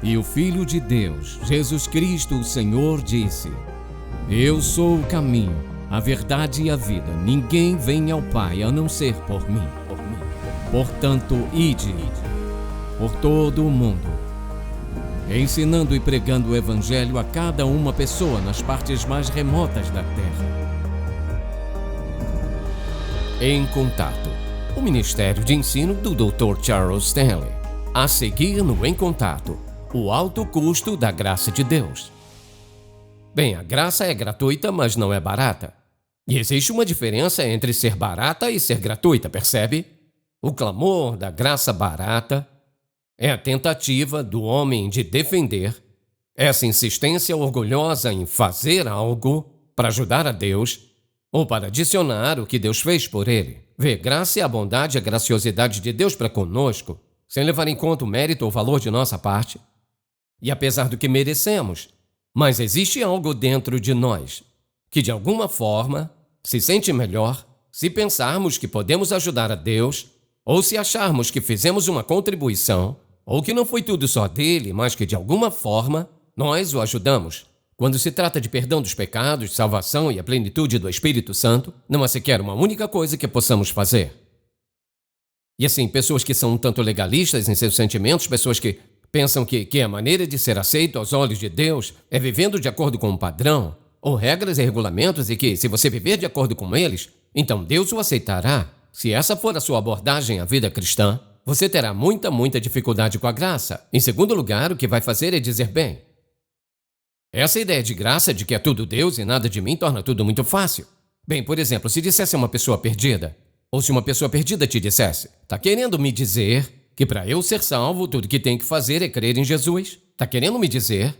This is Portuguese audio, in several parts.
E o Filho de Deus, Jesus Cristo, o Senhor, disse: Eu sou o caminho, a verdade e a vida. Ninguém vem ao Pai a não ser por mim. Portanto, ide por todo o mundo, ensinando e pregando o Evangelho a cada uma pessoa nas partes mais remotas da terra. Em Contato, o Ministério de Ensino do Dr. Charles Stanley. A seguir no Em Contato, o alto custo da graça de Deus. Bem, a graça é gratuita, mas não é barata. E existe uma diferença entre ser barata e ser gratuita, percebe? O clamor da graça barata é a tentativa do homem de defender essa insistência orgulhosa em fazer algo para ajudar a Deus ou para adicionar o que Deus fez por ele. Vê, graça é a bondade e a graciosidade de Deus para conosco, sem levar em conta o mérito ou valor de nossa parte. E apesar do que merecemos, mas existe algo dentro de nós que de alguma forma se sente melhor se pensarmos que podemos ajudar a Deus ou se acharmos que fizemos uma contribuição ou que não foi tudo só dele, mas que de alguma forma nós o ajudamos. Quando se trata de perdão dos pecados, salvação e a plenitude do Espírito Santo, não há sequer uma única coisa que possamos fazer. E assim, pessoas que são um tanto legalistas em seus sentimentos, pessoas que pensam que a maneira de ser aceito aos olhos de Deus é vivendo de acordo com um padrão, ou regras e regulamentos, e que, se você viver de acordo com eles, então Deus o aceitará. Se essa for a sua abordagem à vida cristã, você terá muita dificuldade com a graça. Em segundo lugar, o que vai fazer é dizer, bem, essa ideia de graça, de que é tudo Deus e nada de mim, torna tudo muito fácil. Bem, por exemplo, se dissesse a uma pessoa perdida, ou se uma pessoa perdida te dissesse, está querendo me dizer que para eu ser salvo, tudo que tenho que fazer é crer em Jesus? Está querendo me dizer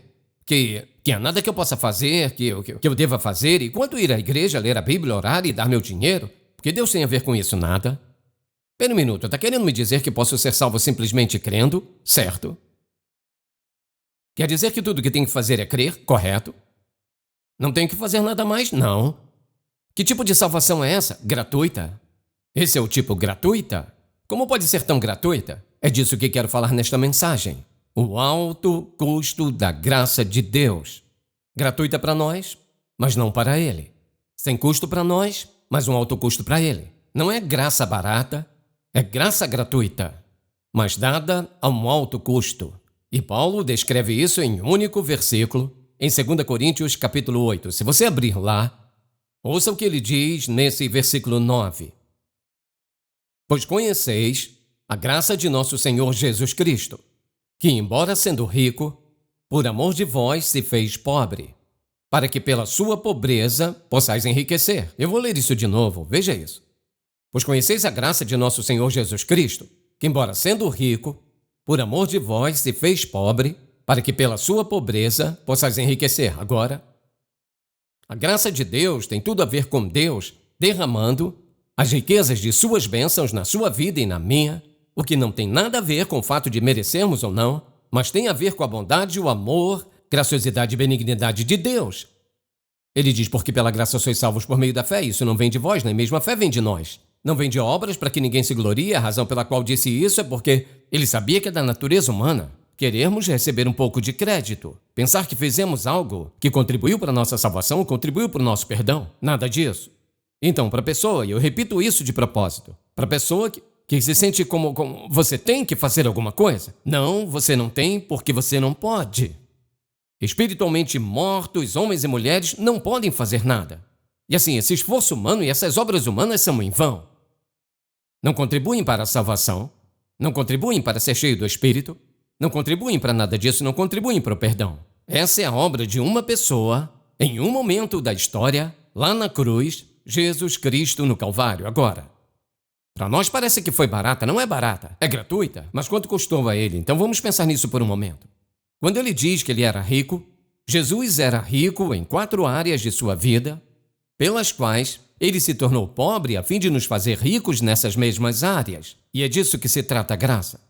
que há nada que eu possa fazer, que eu deva fazer, e quanto ir à igreja, ler a Bíblia, orar e dar meu dinheiro? Porque Deus tem a ver com isso nada. Espera um minuto, está querendo me dizer que posso ser salvo simplesmente crendo? Certo. Quer dizer que tudo que tenho que fazer é crer? Correto. Não tenho que fazer nada mais? Não. Que tipo de salvação é essa? Gratuita. Esse é o tipo gratuita? Como pode ser tão gratuita? É disso que quero falar nesta mensagem. O alto custo da graça de Deus. Gratuita para nós, mas não para Ele. Sem custo para nós, mas um alto custo para Ele. Não é graça barata, é graça gratuita, mas dada a um alto custo. E Paulo descreve isso em um único versículo, em 2 Coríntios capítulo 8. Se você abrir lá, ouça o que ele diz nesse versículo 9. Pois conheceis a graça de nosso Senhor Jesus Cristo, que, embora sendo rico, por amor de vós se fez pobre, para que pela sua pobreza possais enriquecer. Eu vou ler isso de novo, veja isso. Pois conheceis a graça de nosso Senhor Jesus Cristo, que, embora sendo rico, por amor de vós se fez pobre, para que pela sua pobreza possais enriquecer. Agora, a graça de Deus tem tudo a ver com Deus derramando as riquezas de suas bênçãos na sua vida e na minha, o que não tem nada a ver com o fato de merecermos ou não, mas tem a ver com a bondade, o amor, graciosidade e benignidade de Deus. Ele diz, porque pela graça sois salvos por meio da fé, isso não vem de vós, nem mesmo a fé vem de nós. Não vem de obras para que ninguém se glorie, a razão pela qual disse isso é porque ele sabia que é da natureza humana querermos receber um pouco de crédito, pensar que fizemos algo que contribuiu para a nossa salvação, contribuiu para o nosso perdão. Nada disso. Então, para a pessoa, e eu repito isso de propósito, para a pessoa que se sente como você tem que fazer alguma coisa, não, você não tem porque você não pode. Espiritualmente mortos, homens e mulheres, não podem fazer nada. E assim, esse esforço humano e essas obras humanas são em vão. Não contribuem para a salvação, não contribuem para ser cheio do Espírito, não contribuem para nada disso, não contribuem para o perdão. Essa é a obra de uma pessoa, em um momento da história, lá na cruz, Jesus Cristo no Calvário. Agora, para nós parece que foi barata, não é barata, é gratuita, mas quanto custou a ele? Então vamos pensar nisso por um momento. Quando ele diz que ele era rico, Jesus era rico em 4 áreas de sua vida, pelas quais ele se tornou pobre a fim de nos fazer ricos nessas mesmas áreas. E é disso que se trata a graça.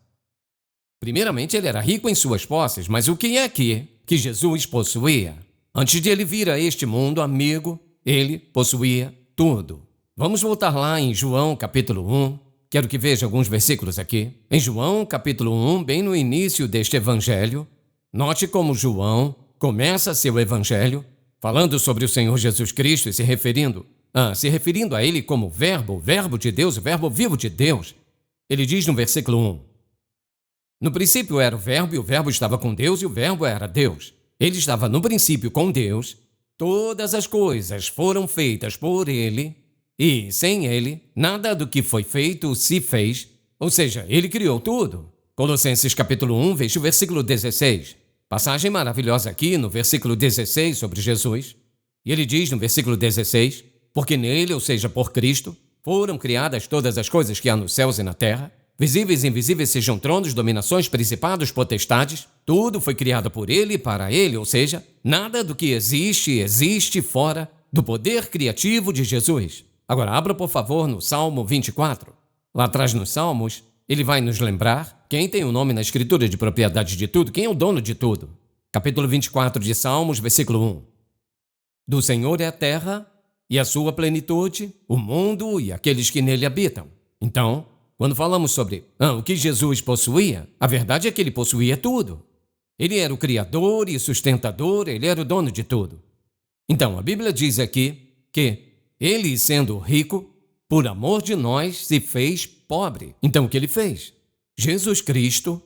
Primeiramente, ele era rico em suas posses, mas o que é que Jesus possuía? Antes de ele vir a este mundo, amigo, ele possuía tudo. Vamos voltar lá em João capítulo 1. Quero que veja alguns versículos aqui. Em João capítulo 1, bem no início deste evangelho, Note como João começa seu evangelho falando sobre o Senhor Jesus Cristo e se referindo a ele como o verbo de Deus, o verbo vivo de Deus. Ele diz no versículo 1: No princípio era o verbo, e o verbo estava com Deus, e o verbo era Deus. Ele estava no princípio com Deus. Todas as coisas foram feitas por ele, e sem ele, nada do que foi feito se fez. Ou seja, ele criou tudo. Colossenses capítulo 1, veja o versículo 16. Passagem maravilhosa aqui no versículo 16 sobre Jesus. E ele diz no versículo 16: Porque nele, ou seja, por Cristo, foram criadas todas as coisas que há nos céus e na terra, visíveis e invisíveis, sejam tronos, dominações, principados, potestades. Tudo foi criado por ele e para ele, ou seja, nada do que existe fora do poder criativo de Jesus. Agora, abra por favor no Salmo 24. Lá atrás nos Salmos, ele vai nos lembrar quem tem o nome na escritura de propriedade de tudo, quem é o dono de tudo. Capítulo 24 de Salmos, versículo 1. Do Senhor é a terra e a sua plenitude, o mundo e aqueles que nele habitam. Então, quando falamos sobre o que Jesus possuía, a verdade é que ele possuía tudo. Ele era o criador e sustentador, ele era o dono de tudo. Então, a Bíblia diz aqui que ele, sendo rico, por amor de nós, se fez pobre. Então, o que ele fez? Jesus Cristo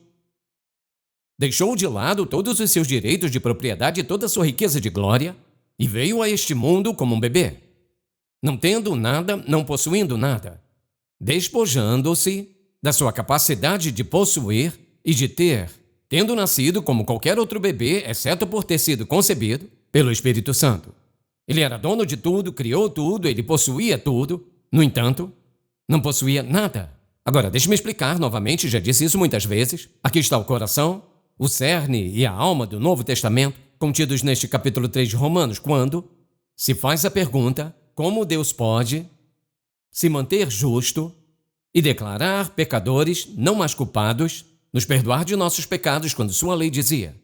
deixou de lado todos os seus direitos de propriedade e toda a sua riqueza de glória e veio a este mundo como um bebê, não tendo nada, não possuindo nada, despojando-se da sua capacidade de possuir e de ter, tendo nascido como qualquer outro bebê, exceto por ter sido concebido pelo Espírito Santo. Ele era dono de tudo, criou tudo, ele possuía tudo. No entanto, não possuía nada. Agora, deixe-me explicar novamente, já disse isso muitas vezes. Aqui está o coração, o cerne e a alma do Novo Testamento, contidos neste capítulo 3 de Romanos, quando se faz a pergunta: como Deus pode se manter justo e declarar pecadores não mais culpados, nos perdoar de nossos pecados, quando sua lei dizia: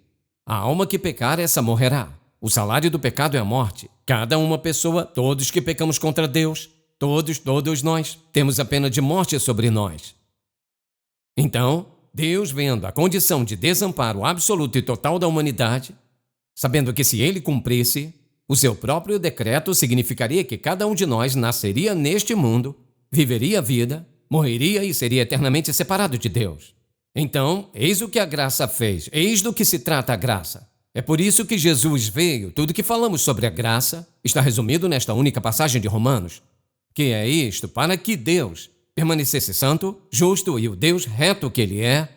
a alma que pecar, essa morrerá. O salário do pecado é a morte. Cada uma pessoa, todos que pecamos contra Deus, todos nós, temos a pena de morte sobre nós. Então, Deus, vendo a condição de desamparo absoluto e total da humanidade, sabendo que se ele cumprisse, o seu próprio decreto significaria que cada um de nós nasceria neste mundo, viveria a vida, morreria e seria eternamente separado de Deus. Então, eis o que a graça fez, eis do que se trata a graça. É por isso que Jesus veio. Tudo que falamos sobre a graça está resumido nesta única passagem de Romanos, que é isto: para que Deus permanecesse santo, justo e o Deus reto que ele é,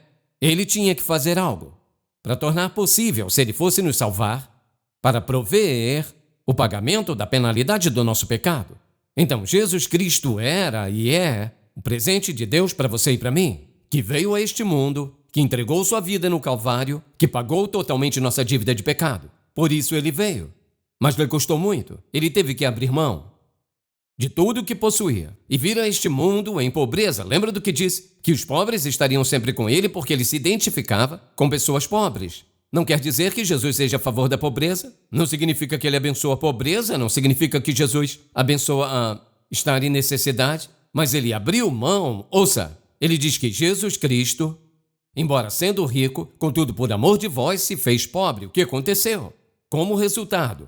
ele tinha que fazer algo para tornar possível, se ele fosse nos salvar, para prover o pagamento da penalidade do nosso pecado. Então, Jesus Cristo era e é o presente de Deus para você e para mim, que veio a este mundo, que entregou sua vida no Calvário, que pagou totalmente nossa dívida de pecado. Por isso ele veio. Mas lhe custou muito. Ele teve que abrir mão de tudo o que possuía e vir a este mundo em pobreza. Lembra do que disse? Que os pobres estariam sempre com ele porque ele se identificava com pessoas pobres. Não quer dizer que Jesus seja a favor da pobreza. Não significa que ele abençoa a pobreza. Não significa que Jesus abençoa a estar em necessidade. Mas ele abriu mão. Ouça, ele diz que Jesus Cristo, embora sendo rico, contudo por amor de vós, se fez pobre. O que aconteceu? Como resultado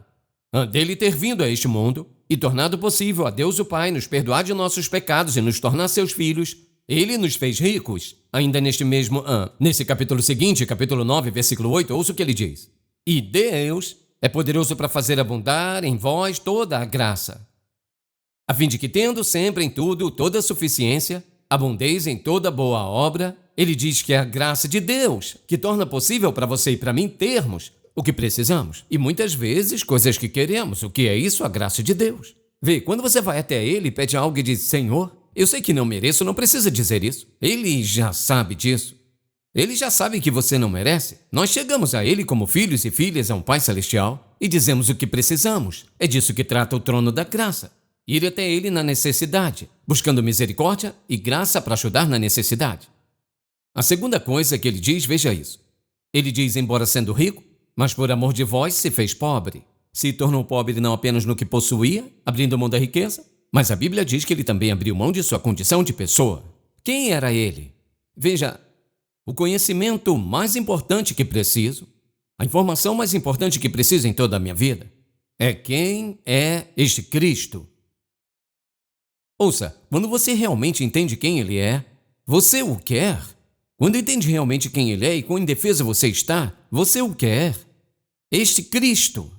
dele ter vindo a este mundo e tornado possível a Deus o Pai nos perdoar de nossos pecados e nos tornar seus filhos, ele nos fez ricos. Ainda nesse capítulo seguinte, capítulo 9, versículo 8, ouça o que ele diz: e Deus é poderoso para fazer abundar em vós toda a graça, a fim de que, tendo sempre em tudo toda a suficiência, abundeis em toda boa obra. Ele diz que é a graça de Deus que torna possível para você e para mim termos o que precisamos. E muitas vezes coisas que queremos. O que é isso? A graça de Deus. Vê, quando você vai até ele e pede algo e diz: Senhor, eu sei que não mereço, não precisa dizer isso. Ele já sabe disso. Ele já sabe que você não merece. Nós chegamos a ele como filhos e filhas a um Pai Celestial e dizemos o que precisamos. É disso que trata o trono da graça. Ir até ele na necessidade, buscando misericórdia e graça para ajudar na necessidade. A segunda coisa que ele diz, veja isso. Ele diz: embora sendo rico, mas por amor de vós se fez pobre. Se tornou pobre não apenas no que possuía, abrindo mão da riqueza, mas a Bíblia diz que ele também abriu mão de sua condição de pessoa. Quem era ele? Veja, o conhecimento mais importante que preciso A informação mais importante que preciso em toda a minha vida é quem é este Cristo. Ouça, quando você realmente entende quem Ele é, você o quer. Quando entende realmente quem Ele é e quão indefesa você está, você o quer. Este Cristo,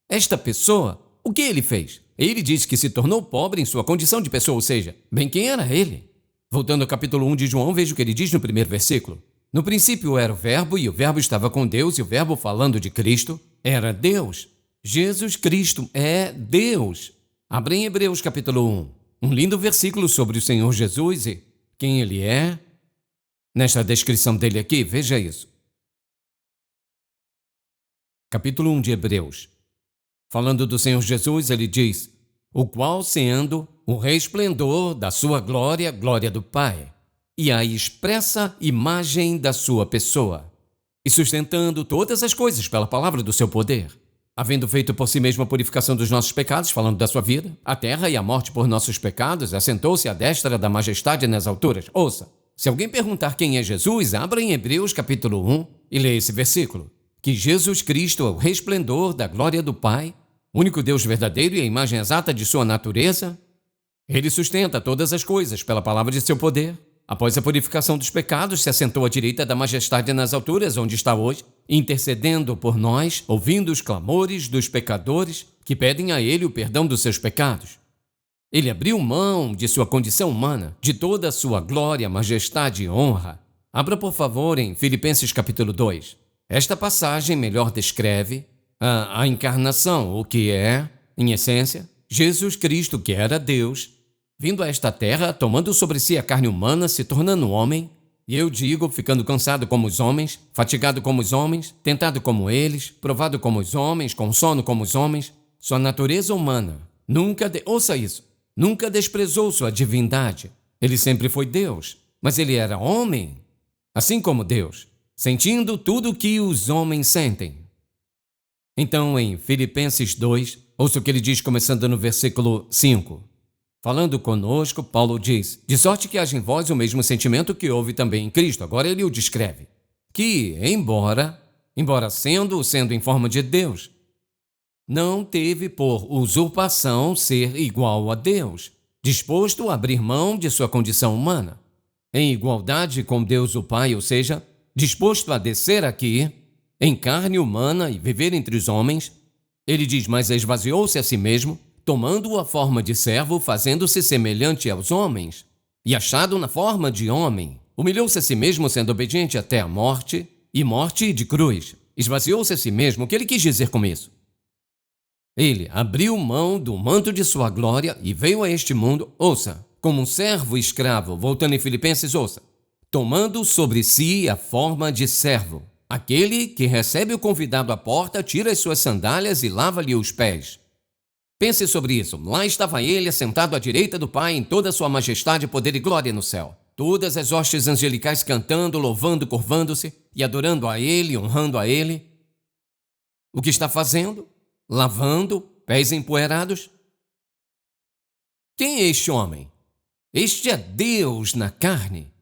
esta pessoa, o que Ele fez? Ele disse que se tornou pobre em sua condição de pessoa, ou seja, bem, quem era Ele? Voltando ao capítulo 1 de João, veja o que ele diz no primeiro versículo. No princípio era o Verbo, e o Verbo estava com Deus, e o Verbo, falando de Cristo, era Deus. Jesus Cristo é Deus. Abra em Hebreus capítulo 1. Um lindo versículo sobre o Senhor Jesus e quem Ele é. Nesta descrição dele aqui, veja isso. Capítulo 1 de Hebreus. Falando do Senhor Jesus, ele diz: o qual sendo o resplendor da sua glória, glória do Pai, e a expressa imagem da sua pessoa, e sustentando todas as coisas pela palavra do seu poder, havendo feito por si mesmo a purificação dos nossos pecados, falando da sua vida, a terra e a morte por nossos pecados, assentou-se à destra da majestade nas alturas. Ouça, se alguém perguntar quem é Jesus, abra em Hebreus capítulo 1 e leia esse versículo, que Jesus Cristo é o resplendor da glória do Pai, único Deus verdadeiro e a imagem exata de sua natureza. Ele sustenta todas as coisas pela palavra de seu poder. Após a purificação dos pecados, se assentou à direita da majestade nas alturas, onde está hoje, intercedendo por nós, ouvindo os clamores dos pecadores que pedem a Ele o perdão dos seus pecados. Ele abriu mão de sua condição humana, de toda a sua glória, majestade e honra. Abra, por favor, em Filipenses capítulo 2. Esta passagem melhor descreve a encarnação, o que é, em essência, Jesus Cristo, que era Deus, vindo a esta terra, tomando sobre si a carne humana, se tornando homem, e eu digo, ficando cansado como os homens, fatigado como os homens, tentado como eles, provado como os homens, com sono como os homens, sua natureza humana ouça isso, nunca desprezou sua divindade. Ele sempre foi Deus, mas ele era homem, assim como Deus, sentindo tudo o que os homens sentem. Então, em Filipenses 2, ouça o que ele diz começando no versículo 5. Falando conosco, Paulo diz: de sorte que haja em vós o mesmo sentimento que houve também em Cristo. Agora ele o descreve. Que, embora sendo em forma de Deus, não teve por usurpação ser igual a Deus, disposto a abrir mão de sua condição humana, em igualdade com Deus o Pai, ou seja, disposto a descer aqui, em carne humana e viver entre os homens. Ele diz: mas esvaziou-se a si mesmo, tomando a forma de servo, fazendo-se semelhante aos homens, e achado na forma de homem, humilhou-se a si mesmo, sendo obediente até a morte, e morte de cruz. Esvaziou-se a si mesmo. O que ele quis dizer com isso? Ele abriu mão do manto de sua glória e veio a este mundo, ouça, como um servo escravo. Voltando em Filipenses, ouça, tomando sobre si a forma de servo. Aquele que recebe o convidado à porta, tira as suas sandálias e lava-lhe os pés. Pense sobre isso. Lá estava ele, assentado à direita do Pai, em toda a sua majestade, poder e glória no céu. Todas as hostes angelicais cantando, louvando, curvando-se e adorando a Ele, honrando a Ele. O que está fazendo? Lavando pés empoeirados? Quem é este homem? Este é Deus na carne.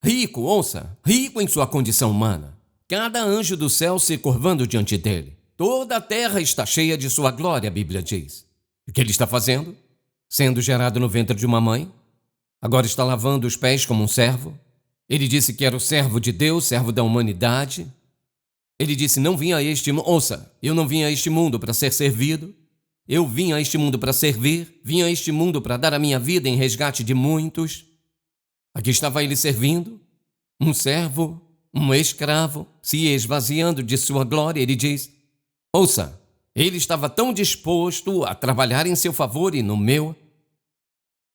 Rico, ouça, rico em sua condição humana. Cada anjo do céu se curvando diante dele. Toda a terra está cheia de sua glória, a Bíblia diz. O que ele está fazendo? Sendo gerado no ventre de uma mãe? Agora está lavando os pés como um servo? Ele disse que era o servo de Deus, servo da humanidade. Ele disse: não vim a este mundo. Ouça, eu não vim a este mundo para ser servido. Eu vim a este mundo para servir. Vim a este mundo para dar a minha vida em resgate de muitos. Aqui estava ele servindo, um servo, um escravo, se esvaziando de sua glória. Ele diz: ouça, ele estava tão disposto a trabalhar em seu favor e no meu.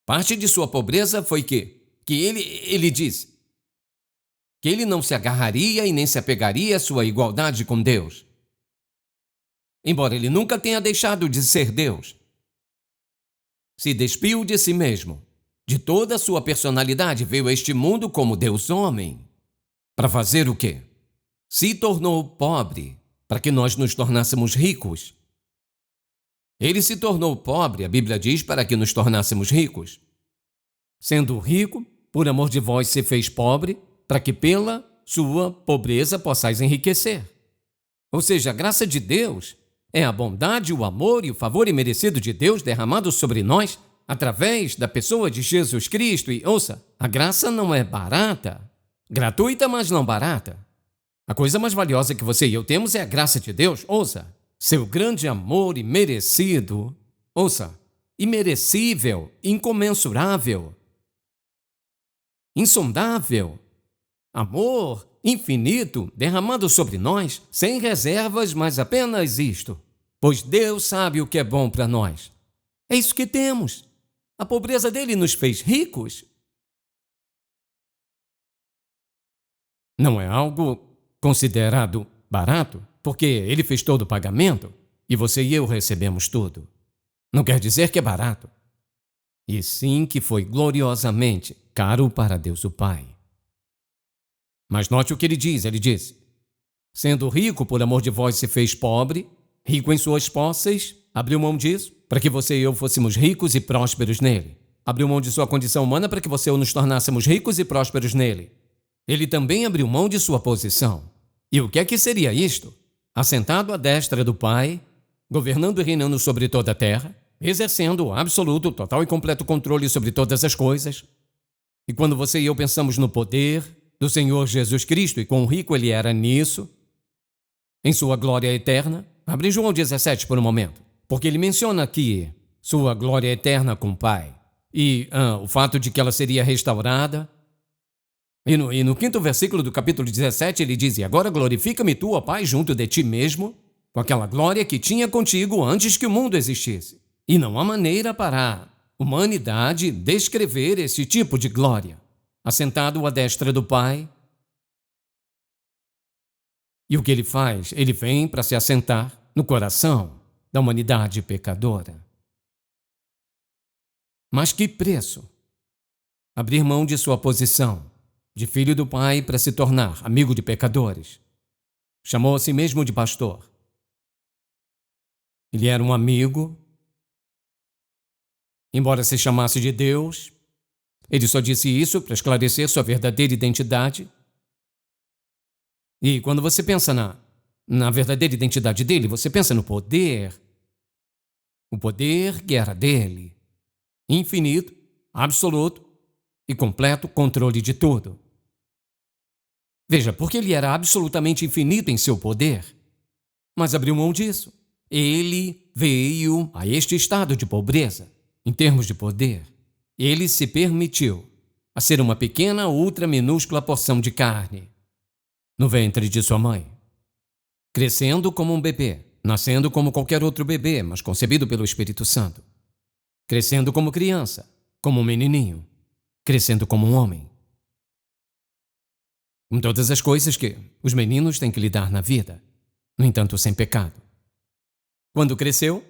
Parte de sua pobreza foi que ele disse que ele não se agarraria e nem se apegaria à sua igualdade com Deus. Embora ele nunca tenha deixado de ser Deus, se despiu de si mesmo, de toda a sua personalidade, veio a este mundo como Deus homem. Para fazer o quê? Se tornou pobre para que nós nos tornássemos ricos. Ele se tornou pobre, a Bíblia diz, para que nos tornássemos ricos. Sendo rico, por amor de vós se fez pobre, para que pela sua pobreza possais enriquecer. Ou seja, a graça de Deus é a bondade, o amor e o favor imerecido de Deus derramado sobre nós através da pessoa de Jesus Cristo. E ouça, a graça não é barata, gratuita, mas não barata. A coisa mais valiosa que você e eu temos é a graça de Deus. Ouça, seu grande amor imerecido, ouça, imerecível, incomensurável, insondável, amor infinito derramado sobre nós, sem reservas, mas apenas isto. Pois Deus sabe o que é bom para nós. É isso que temos. A pobreza dele nos fez ricos. Não é algo considerado barato, porque ele fez todo o pagamento e você e eu recebemos tudo. Não quer dizer que é barato. E sim que foi gloriosamente caro para Deus o Pai. Mas note o que ele diz, sendo rico por amor de vós se fez pobre, rico em suas posses, abriu mão disso para que você e eu fôssemos ricos e prósperos nele. Abriu mão de sua condição humana para que você e eu nos tornássemos ricos e prósperos nele. Ele também abriu mão de sua posição. E o que é que seria isto? Assentado à destra do Pai, governando e reinando sobre toda a terra, exercendo o absoluto, total e completo controle sobre todas as coisas. E quando você e eu pensamos no poder do Senhor Jesus Cristo e quão rico ele era nisso, em sua glória eterna, abre João 17 por um momento, porque ele menciona aqui sua glória eterna com o Pai e o fato de que ela seria restaurada. E no quinto versículo do capítulo 17 ele diz: "E agora glorifica-me tu, ó Pai, junto de ti mesmo, com aquela glória que tinha contigo antes que o mundo existisse." E não há maneira para a humanidade descrever esse tipo de glória. Assentado à destra do Pai. E o que ele faz? Ele vem para se assentar no coração da humanidade pecadora. Mas que preço! Abrir mão de sua posição de filho do Pai para se tornar amigo de pecadores. Chamou a si mesmo de pastor. Ele era um amigo. Embora se chamasse de Deus, ele só disse isso para esclarecer sua verdadeira identidade. E quando você pensa na verdadeira identidade dele, você pensa no poder. O poder que era dele. Infinito, absoluto e completo controle de tudo. Veja, porque ele era absolutamente infinito em seu poder, mas abriu mão disso. Ele veio a este estado de pobreza, em termos de poder. Ele se permitiu a ser uma pequena, ultra minúscula porção de carne no ventre de sua mãe, crescendo como um bebê, nascendo como qualquer outro bebê, mas concebido pelo Espírito Santo, crescendo como criança, como um menininho, crescendo como um homem. Com todas as coisas que os meninos têm que lidar na vida, no entanto sem pecado. Quando cresceu,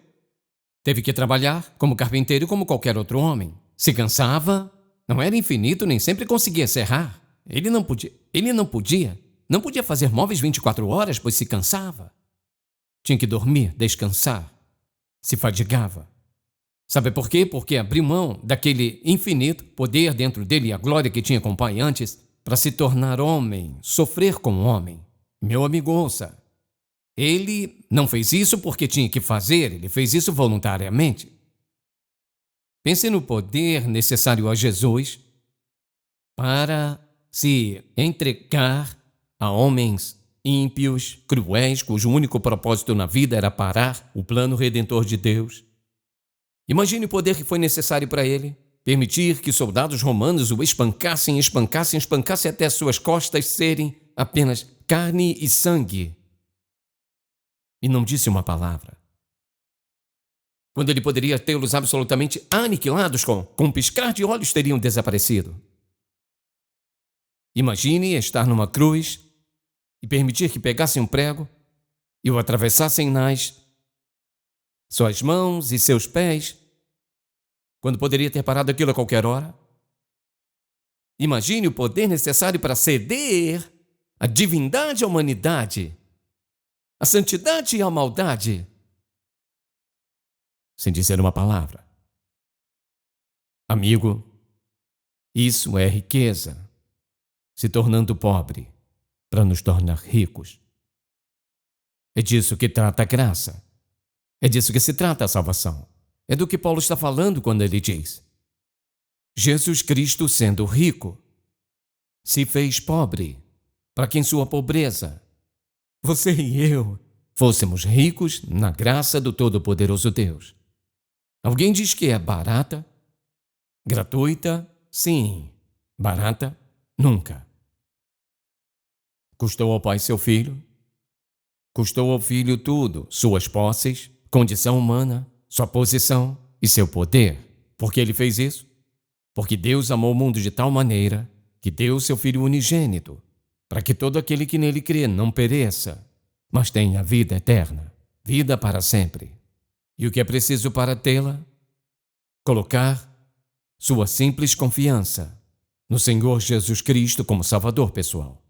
teve que trabalhar como carpinteiro como qualquer outro homem. Se cansava, não era infinito, nem sempre conseguia serrar. Ele não podia fazer móveis 24 horas, pois se cansava. Tinha que dormir, descansar, se fadigava. Sabe por quê? Porque abriu mão daquele infinito poder dentro dele e a glória que tinha com o Pai antes, para se tornar homem, sofrer como homem. Meu amigo, ouça. Ele não fez isso porque tinha que fazer, ele fez isso voluntariamente. Pense no poder necessário a Jesus para se entregar a homens ímpios, cruéis, cujo único propósito na vida era parar o plano redentor de Deus. Imagine o poder que foi necessário para ele. Permitir que soldados romanos o espancassem até suas costas serem apenas carne e sangue. E não disse uma palavra. Quando ele poderia tê-los absolutamente aniquilados, com um piscar de olhos teriam desaparecido. Imagine estar numa cruz e permitir que pegassem um prego e o atravessassem nas suas mãos e seus pés, quando poderia ter parado aquilo a qualquer hora. Imagine o poder necessário para ceder a divindade à humanidade, a santidade e a maldade, sem dizer uma palavra. Amigo, isso é riqueza, se tornando pobre para nos tornar ricos. É disso que trata a graça. É disso que se trata a salvação. É do que Paulo está falando quando ele diz: Jesus Cristo, sendo rico, se fez pobre, para que em sua pobreza você e eu fôssemos ricos na graça do Todo-Poderoso Deus. Alguém diz que é barata? Gratuita? Sim. Barata? Nunca. Custou ao pai seu filho? Custou ao filho tudo, suas posses, condição humana, sua posição e seu poder. Por que ele fez isso? Porque Deus amou o mundo de tal maneira que deu seu Filho unigênito, para que todo aquele que nele crê não pereça, mas tenha vida eterna, vida para sempre. E o que é preciso para tê-la? Colocar sua simples confiança no Senhor Jesus Cristo como Salvador pessoal.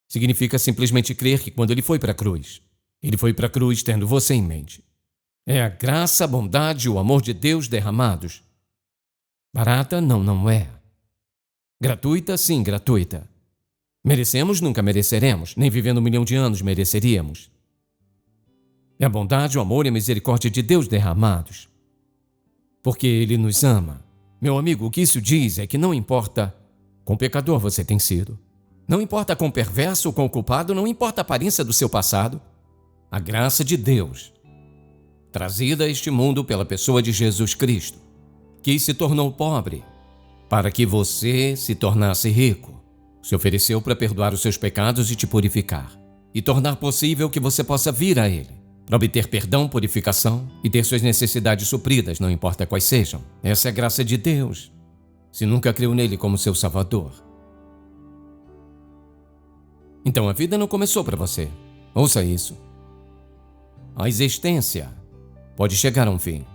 Significa simplesmente crer que quando ele foi para a cruz tendo você em mente. É a graça, a bondade e o amor de Deus derramados. Barata? Não, não é. Gratuita? Sim, gratuita. Merecemos? Nunca mereceremos. Nem vivendo 1 milhão de anos mereceríamos. É a bondade, o amor e a misericórdia de Deus derramados. Porque Ele nos ama. Meu amigo, o que isso diz é que não importa quão pecador você tem sido, não importa quão perverso ou quão culpado, não importa a aparência do seu passado, a graça de Deus, trazida a este mundo pela pessoa de Jesus Cristo, que se tornou pobre, para que você se tornasse rico, se ofereceu para perdoar os seus pecados e te purificar, e tornar possível que você possa vir a Ele, para obter perdão, purificação e ter suas necessidades supridas, não importa quais sejam. Essa é a graça de Deus, se nunca creu nele como seu Salvador. Então a vida não começou para você. Ouça isso. A existência pode chegar a um fim,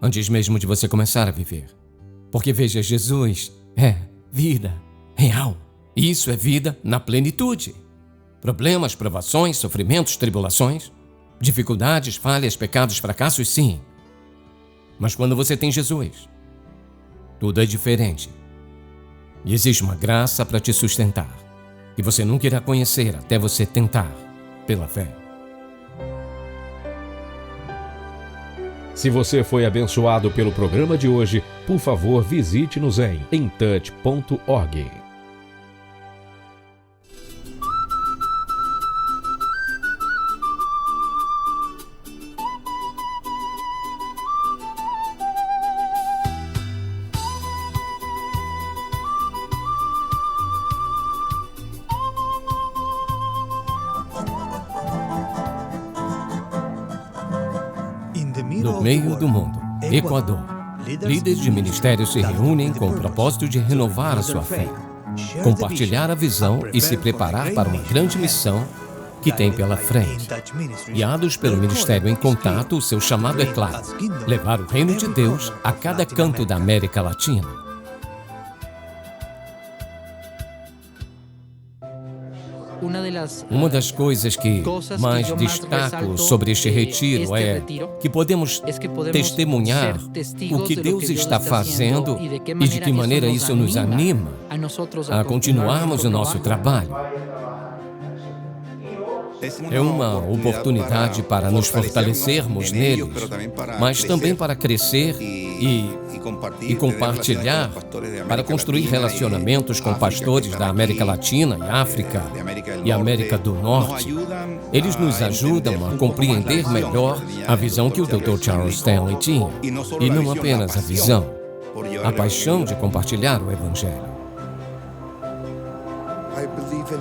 antes mesmo de você começar a viver. Porque veja, Jesus é vida real. E isso é vida na plenitude. Problemas, provações, sofrimentos, tribulações, dificuldades, falhas, pecados, fracassos, sim. Mas quando você tem Jesus, tudo é diferente. E existe uma graça para te sustentar, que você nunca irá conhecer até você tentar, pela fé. Se você foi abençoado pelo programa de hoje, por favor, visite-nos em intouch.org. No meio do mundo, Equador, líderes de ministérios se reúnem com o propósito de renovar a sua fé, compartilhar a visão e se preparar para uma grande missão que tem pela frente. Guiados pelo Ministério em Contato, o seu chamado é claro: levar o reino de Deus a cada canto da América Latina. Uma das coisas que mais destaco sobre este retiro é que podemos testemunhar o que Deus está fazendo e de que maneira isso nos anima a continuarmos o nosso trabalho. É uma oportunidade para nos fortalecermos neles, mas também para crescer e compartilhar, para construir relacionamentos com pastores da América Latina e África e América do Norte. Eles nos ajudam a compreender melhor a visão que o Dr. Charles Stanley tinha, e não apenas a visão, a paixão de compartilhar o Evangelho.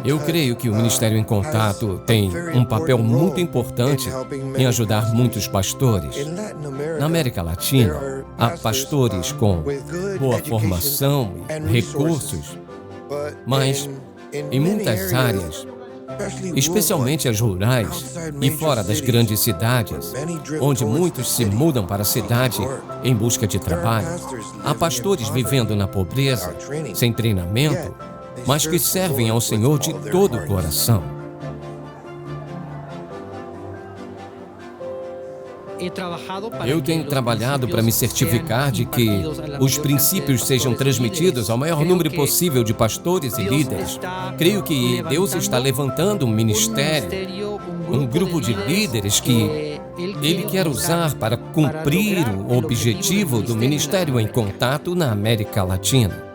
Eu creio que o Ministério em Contato tem um papel muito importante em ajudar muitos pastores. Na América Latina, há pastores com boa formação e recursos, mas em muitas áreas, especialmente as rurais e fora das grandes cidades, onde muitos se mudam para a cidade em busca de trabalho, há pastores vivendo na pobreza, sem treinamento, mas que servem ao Senhor de todo o coração. Eu tenho trabalhado para me certificar de que os princípios sejam transmitidos ao maior número possível de pastores e líderes. Creio que Deus está levantando um ministério, um grupo de líderes que Ele quer usar para cumprir o objetivo do Ministério em Contato na América Latina.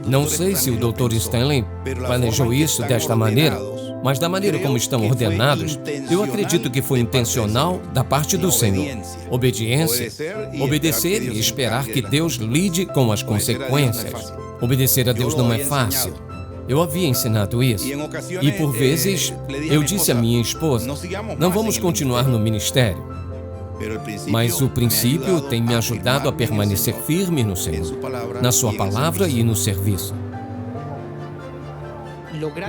Não sei se o Dr. Stanley planejou isso desta maneira, mas da maneira como estão ordenados, eu acredito que foi intencional da parte do Senhor. Obediência, obedecer e esperar que Deus lide com as consequências. Obedecer a Deus não é fácil. Eu havia ensinado isso. E por vezes, eu disse à minha esposa, não vamos continuar no ministério. Mas o princípio tem me ajudado a permanecer firme no Senhor, na Sua palavra e no serviço.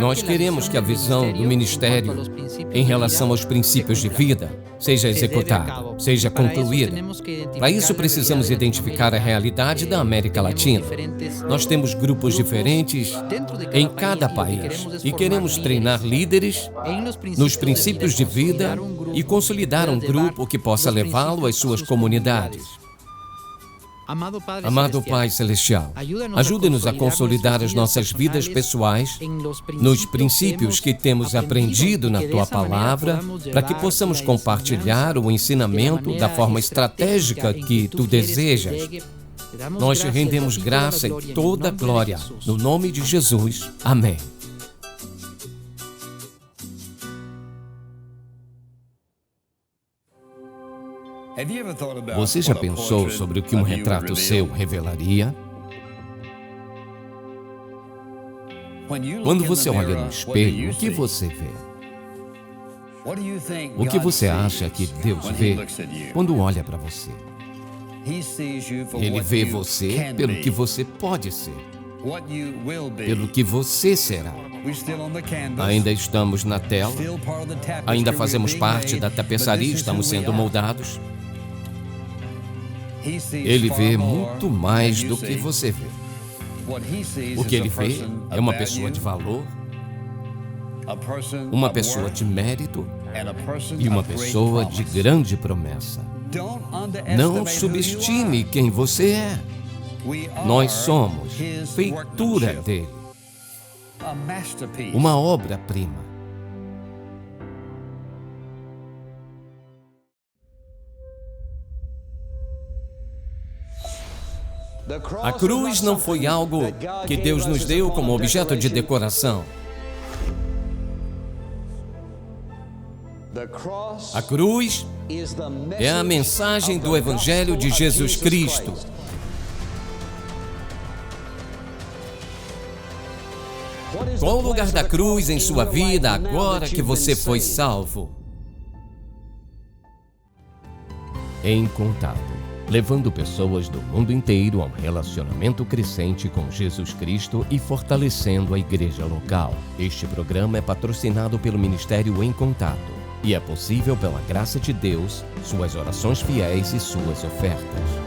Nós queremos que a visão do ministério em relação aos princípios de vida seja executada, seja concluída. Para isso, precisamos identificar a realidade da América Latina. Nós temos grupos diferentes em cada país e queremos treinar líderes nos princípios de vida e consolidar um grupo que possa levá-lo às suas comunidades. Amado Pai Celestial, ajude-nos a consolidar as nossas vidas pessoais nos princípios que temos aprendido na Tua Palavra, para que possamos compartilhar o ensinamento da forma estratégica que Tu desejas. Nós te rendemos graça e toda glória, no nome de Jesus. Amém. Você já pensou sobre o que um retrato seu revelaria? Quando você olha no espelho, o que você vê? O que você acha que Deus vê quando olha para você? Ele vê você pelo que você pode ser, pelo que você será. Ainda estamos na tela, ainda fazemos parte da tapeçaria, estamos sendo moldados. Ele vê muito mais do que você vê. O que ele vê é uma pessoa de valor, uma pessoa de mérito e uma pessoa de grande promessa. Não subestime quem você é. Nós somos feitura dele, uma obra-prima. A cruz não foi algo que Deus nos deu como objeto de decoração. A cruz é a mensagem do Evangelho de Jesus Cristo. Qual o lugar da cruz em sua vida agora que você foi salvo? Em Contato, levando pessoas do mundo inteiro a um relacionamento crescente com Jesus Cristo e fortalecendo a igreja local. Este programa é patrocinado pelo Ministério Em Contato e é possível pela graça de Deus, suas orações fiéis e suas ofertas.